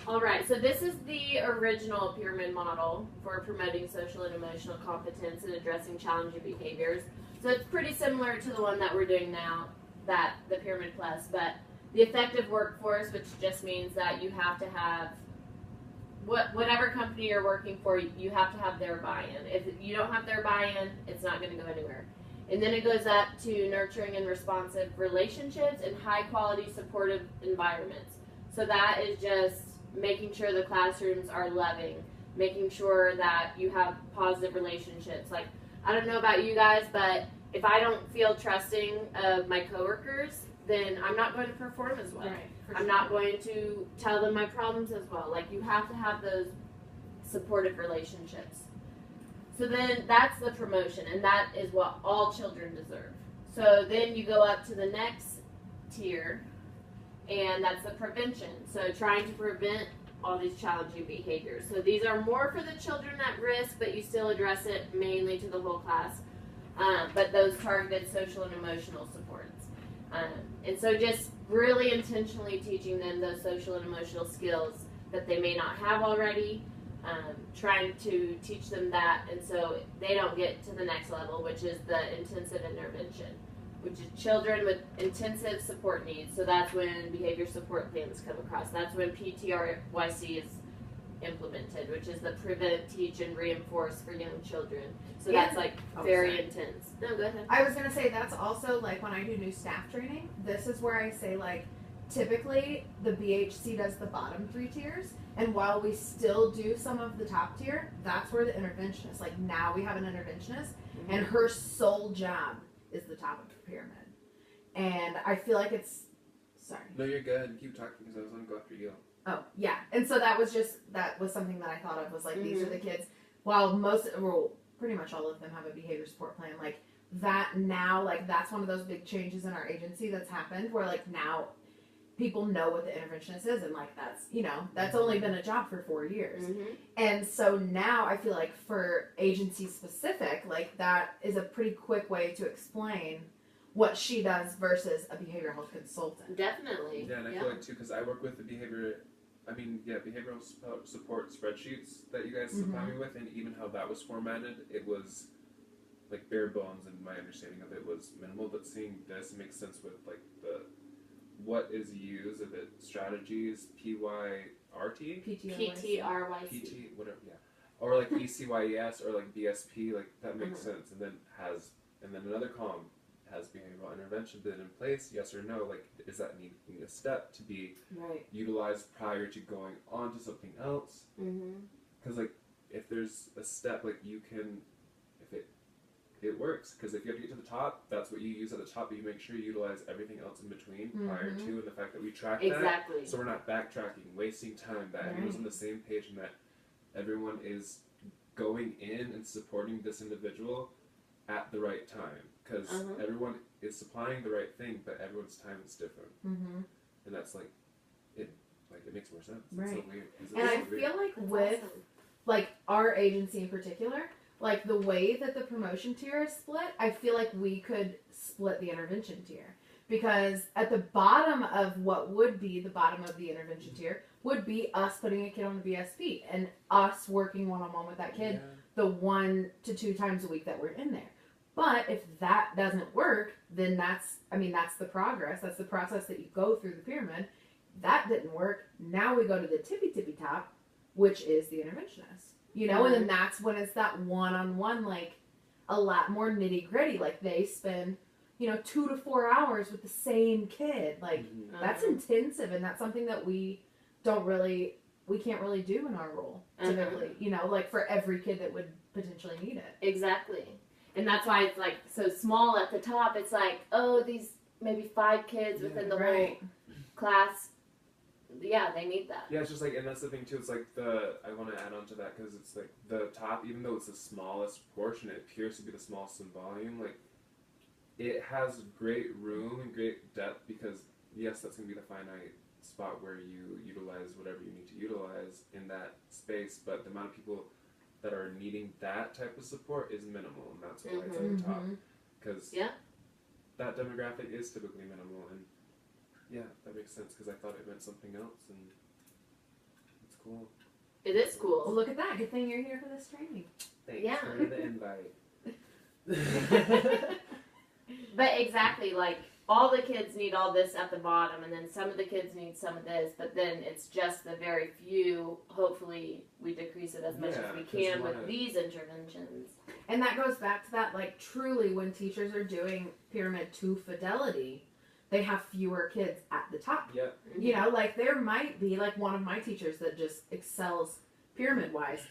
All right, so this is the original pyramid model for promoting social and emotional competence and addressing challenging behaviors. So it's pretty similar to the one that we're doing now, that the Pyramid Plus, but the effective workforce, which just means that you have to have whatever company you're working for, you have to have their buy-in. If you don't have their buy-in, it's not going to go anywhere. And then it goes up to nurturing and responsive relationships and high-quality supportive environments. So that is just making sure the classrooms are loving, making sure that you have positive relationships. Like, I don't know about you guys, but if I don't feel trusting of my coworkers, then I'm not going to perform as well. Right, I'm not going to tell them my problems as well. Like, you have to have those supportive relationships. So then that's the promotion, and that is what all children deserve. So then you go up to the next tier, and that's the prevention. So trying to prevent all these challenging behaviors. So these are more for the children at risk, but you still address it mainly to the whole class. But those targeted social and emotional supports. And so just really intentionally teaching them those social and emotional skills that they may not have already, trying to teach them that, and so they don't get to the next level, which is the intensive intervention, which is children with intensive support needs. So that's when behavior support plans come across. That's when PTRYC is implemented, which is the prevent, teach, and reinforce for young children. So that's like very intense. No, go ahead. I was gonna say that's also like when I do new staff training, this is where I say like typically the BHC does the bottom 3 tiers, and while we still do some of the top tier, that's where the interventionist, like now we have an interventionist, and her sole job is the top of the pyramid. And I feel like it's, sorry. No, you're good. Keep talking because I was going to go after you. Oh, yeah. And so that was something that I thought of was like, these are the kids, while pretty much all of them have a behavior support plan, like that now, like that's one of those big changes in our agency that's happened where like now people know what the interventionist is, and like that's, that's only been a job for 4 years. And so now I feel like for agency specific, like that is a pretty quick way to explain what she does versus a behavioral health consultant. Definitely. Yeah, and I feel like too, because I work with the behavioral support spreadsheets that you guys supply me with, and even how that was formatted, it was like bare bones, and my understanding of it was minimal, but seeing this makes sense with like what is used, of it strategies, PYRT? PTRYC. PT, whatever, yeah. Or like ECYES or like BSP, like that makes sense. And then another column has behavioral intervention been in place, yes or no, like is that needing a step to be utilized prior to going on to something else? Because like if there's a step, like you can, if it works, because if you have to get to the top, that's what you use at the top, but you make sure you utilize everything else in between prior to, and the fact that we track that, so we're not backtracking, wasting time, that everyone's on the same page, and that everyone is going in and supporting this individual at the right time, because everyone is supplying the right thing, but everyone's time is different, and that's like it makes more sense. It's so weird. And I feel like with like our agency in particular, like the way that the promotion tier is split, I feel like we could split the intervention tier. Because at the bottom of what would be the bottom of the intervention tier would be us putting a kid on the BSP and us working one-on-one with that kid the 1 to 2 times a week that we're in there. But if that doesn't work, then that's the progress. That's the process that you go through the pyramid. That didn't work. Now we go to the tippy top, which is the interventionist. And then that's when it's that one-on-one, like a lot more nitty-gritty. Like they spend, 2 to 4 hours with the same kid. Like that's intensive, and that's something that we can't really do in our role typically. Like for every kid that would potentially need it. Exactly. And that's why it's like so small at the top. It's like, oh, these maybe 5 kids within the whole class. Yeah, they need that. Yeah, it's just like, and that's the thing too, it's like I want to add on to that, because it's like the top, even though it's the smallest portion, it appears to be the smallest in volume, like it has great room and great depth, because yes, that's going to be the finite spot where you utilize whatever you need to utilize in that space, but the amount of people that are needing that type of support is minimal, and that's why it's at the top, because that demographic is typically minimal, and yeah, that makes sense, because I thought it meant something else, and cool. It is Well, cool. look at that. Good thing you're here for this training. Thanks Yeah. for the invite. But exactly, like, all the kids need all this at the bottom, and then some of the kids need some of this, but then it's just the very few. Hopefully, we decrease it as much Yeah, as we 'cause can you with wanna- these interventions. And that goes back to that, like, truly, when teachers are doing pyramid to fidelity, they have fewer kids at the top. Yep. You know, like, there might be, like, one of my teachers that just excels pyramid-wise.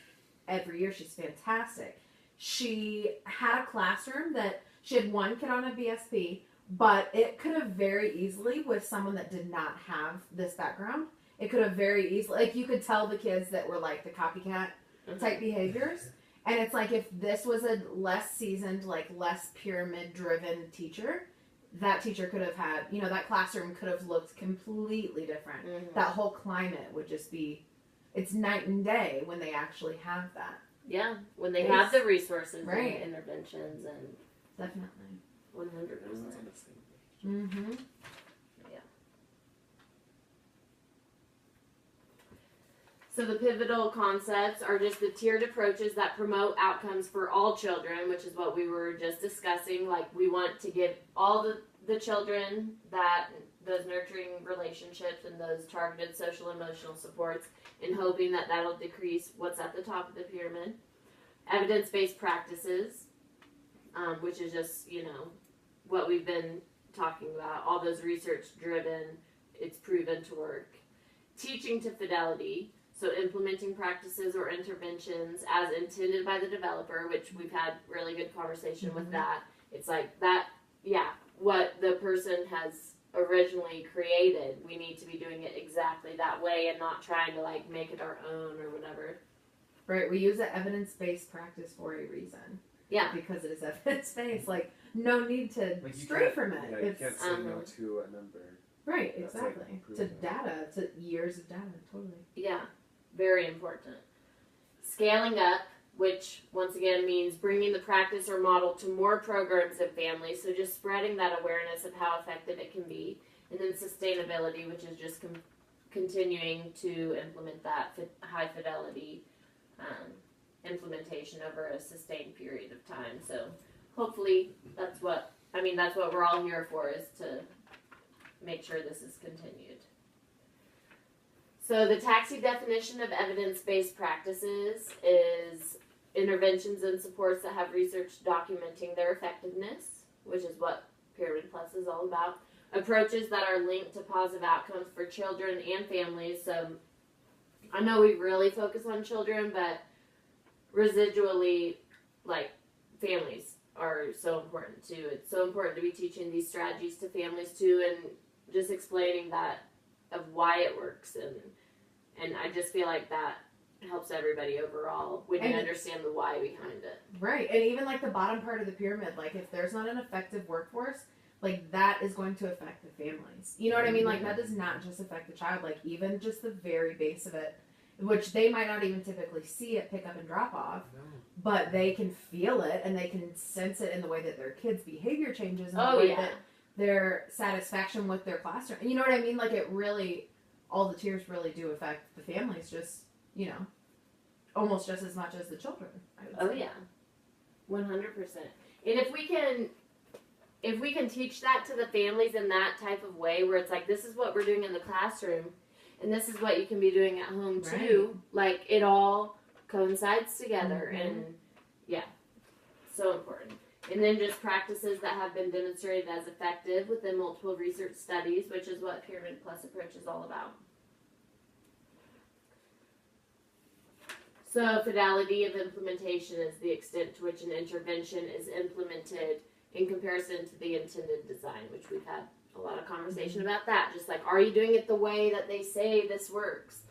Every year, she's fantastic. She had a classroom that she had one kid on a BSP, but it could have very easily, with someone that did not have this background, it could have very easily, like, you could tell the kids that were, like, the copycat type behaviors. And it's like, if this was a less seasoned, like, less pyramid-driven teacher, that teacher could have had, you know, that classroom could have looked completely different. Mhm. That whole climate would just be, it's night and day when they actually have that. Yeah, when they It's- have the resources right. and interventions, and Definitely. 100%. Everyone's on the same page. Mm-hmm. So the pivotal concepts are just the tiered approaches that promote outcomes for all children, which is what we were just discussing. Like, we want to give all the children that those nurturing relationships and those targeted social emotional supports, and hoping that that'll decrease what's at the top of the pyramid. Evidence-based practices, which is just, you know, what we've been talking about, all those research-driven, it's proven to work. Teaching to fidelity, so implementing practices or interventions as intended by the developer, which we've had really good conversation with that. It's like that, yeah, what the person has originally created, we need to be doing it exactly that way and not trying to, like, make it our own or whatever. Right, we use an evidence-based practice for a reason. Yeah. Because it is evidence-based. Like, no need to Like, you stray can't- from it. Yeah, you It's can't say no to a number. right, That's, like, exactly. To proven. data, to years of data, totally. Yeah, very important. Scaling up, which once again means bringing the practice or model to more programs and families, so just spreading that awareness of how effective it can be. And then sustainability, which is just continuing to implement that high fidelity implementation over a sustained period of time. So hopefully that's what we're all here for, is to make sure this is continued. So the TAXI definition of evidence-based practices is interventions and supports that have research documenting their effectiveness, which is what Pyramid Plus is all about. Approaches that are linked to positive outcomes for children and families. So I know we really focus on children, but residually, like, families are so important too. It's so important to be teaching these strategies to families too, and just explaining that of why it works, and I just feel like that helps everybody overall when you And- understand the why behind it. Right, and even like the bottom part of the pyramid, like if there's not an effective workforce, like that is going to affect the families. You know what I mean? Like that does not just affect the child, like even just the very base of it, which they might not even typically see it pick up and drop off, No. but they can feel it and they can sense it in the way that their kids' behavior changes and the Oh way yeah. that their satisfaction with their classroom. You know what I mean? Like it really, all the tiers really do affect the families, just, you know, almost just as much as the children. I would Oh say. yeah, 100%. And if we can teach that to the families in that type of way, where it's like, this is what we're doing in the classroom, and this is what you can be doing at home too. Like it all coincides together, and yeah, so important. And then just practices that have been demonstrated as effective within multiple research studies, which is what Pyramid Plus approach is all about. So fidelity of implementation is the extent to which an intervention is implemented in comparison to the intended design, which we've had a lot of conversation about that. Just like, are you doing it the way that they say this works?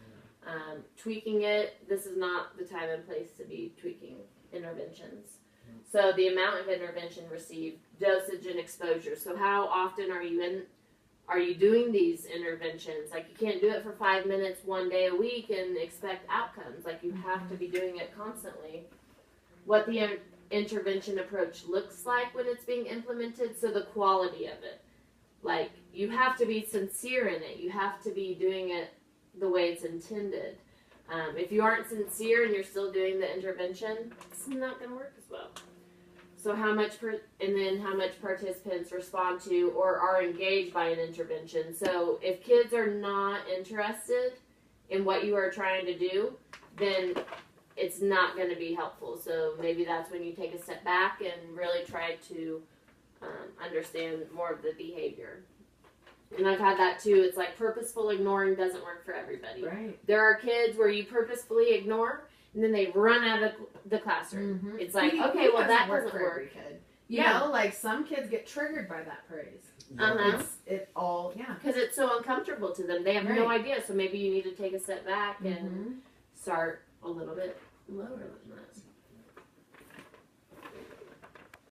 Tweaking it, this is not the time and place to be tweaking interventions. So the amount of intervention received, dosage and exposure. So how often are you doing these interventions? Like, you can't do it for 5 minutes one day a week and expect outcomes. Like, you have to be doing it constantly. What the intervention approach looks like when it's being implemented, so the quality of it. Like, you have to be sincere in it. You have to be doing it the way it's intended. If you aren't sincere and you're still doing the intervention, it's not going to work as well. So how much participants respond to or are engaged by an intervention. So if kids are not interested in what you are trying to do, then it's not going to be helpful. So maybe that's when you take a step back and really try to understand more of the behavior. And I've had that too. It's like purposeful ignoring doesn't work for everybody. Right. There are kids where you purposefully ignore and then they run out of the classroom. Mm-hmm. It's like, okay, well that doesn't for work. every kid. You Yeah. know, like some kids get triggered by that praise. Uh-huh. Because it's so uncomfortable to them. They have no idea. So maybe you need to take a step back and start a little bit lower than that.